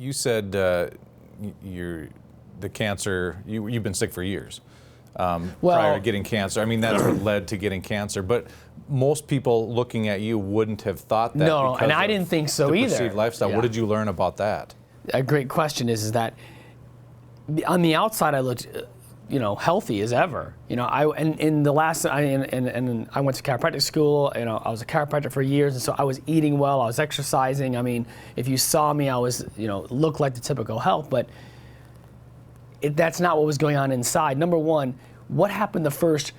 You said the cancer, you've been sick for years prior to getting cancer. I mean, that's what led to getting cancer. But most people looking at you wouldn't have thought that. No, and I didn't think so either. The perceived lifestyle. Yeah. What did you learn about that? A great question is that on the outside I looked, healthy as ever. I went to chiropractic school. I was a chiropractor for years, and so I was eating well. I was exercising. I mean, if you saw me, I was, looked like the typical health, but that's not what was going on inside. Number one, what happened the first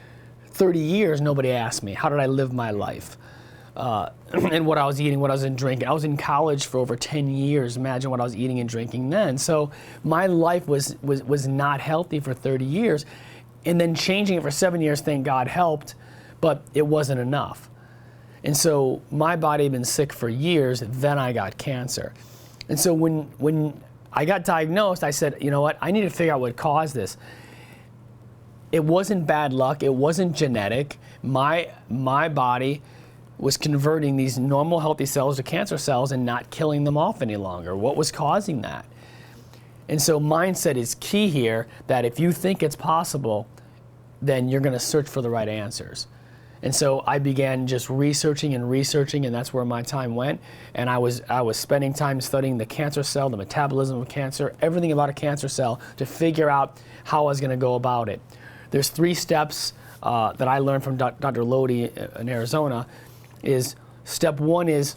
30 years? Nobody asked me. How did I live my life? And what I was eating, what I was drinking. I was in college for over 10 years. Imagine what I was eating and drinking then. So my life was not healthy for 30 years. And then changing it for 7 years, thank God, helped, but it wasn't enough. And so my body had been sick for years, then I got cancer. And so when I got diagnosed, I said, you know what, I need to figure out what caused this. It wasn't bad luck, it wasn't genetic. My body was converting these normal healthy cells to cancer cells and not killing them off any longer. What was causing that? And so mindset is key here, that if you think it's possible, then you're gonna search for the right answers. And so I began just researching, and that's where my time went. And I was spending time studying the cancer cell, the metabolism of cancer, everything about a cancer cell to figure out how I was gonna go about it. There's 3 steps that I learned from Dr. Lodi in Arizona. Is step 1 is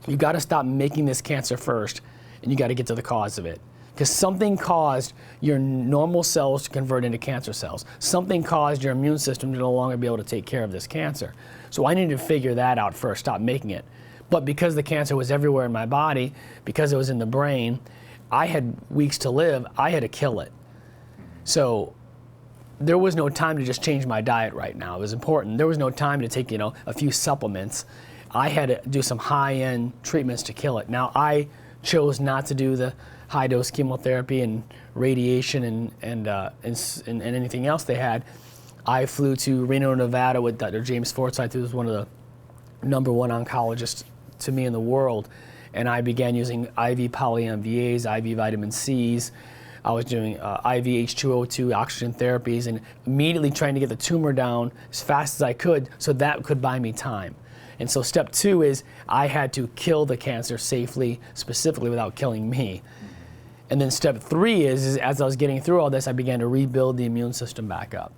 you got to stop making this cancer first, and you got to get to the cause of it. Because something caused your normal cells to convert into cancer cells. Something caused your immune system to no longer be able to take care of this cancer. So I needed to figure that out first, stop making it. But because the cancer was everywhere in my body, because it was in the brain, I had weeks to live, I had to kill it. So there was no time to just change my diet right now. It was important. There was no time to take, a few supplements. I had to do some high-end treatments to kill it. Now, I chose not to do the high-dose chemotherapy and radiation and anything else they had. I flew to Reno, Nevada with Dr. James Forsythe, who was one of the #1 oncologists to me in the world. And I began using IV poly-MVAs, IV vitamin Cs. I was doing IV H2O2 oxygen therapies and immediately trying to get the tumor down as fast as I could so that could buy me time. And so step 2 is I had to kill the cancer safely, specifically without killing me. And then step 3 is as I was getting through all this, I began to rebuild the immune system back up.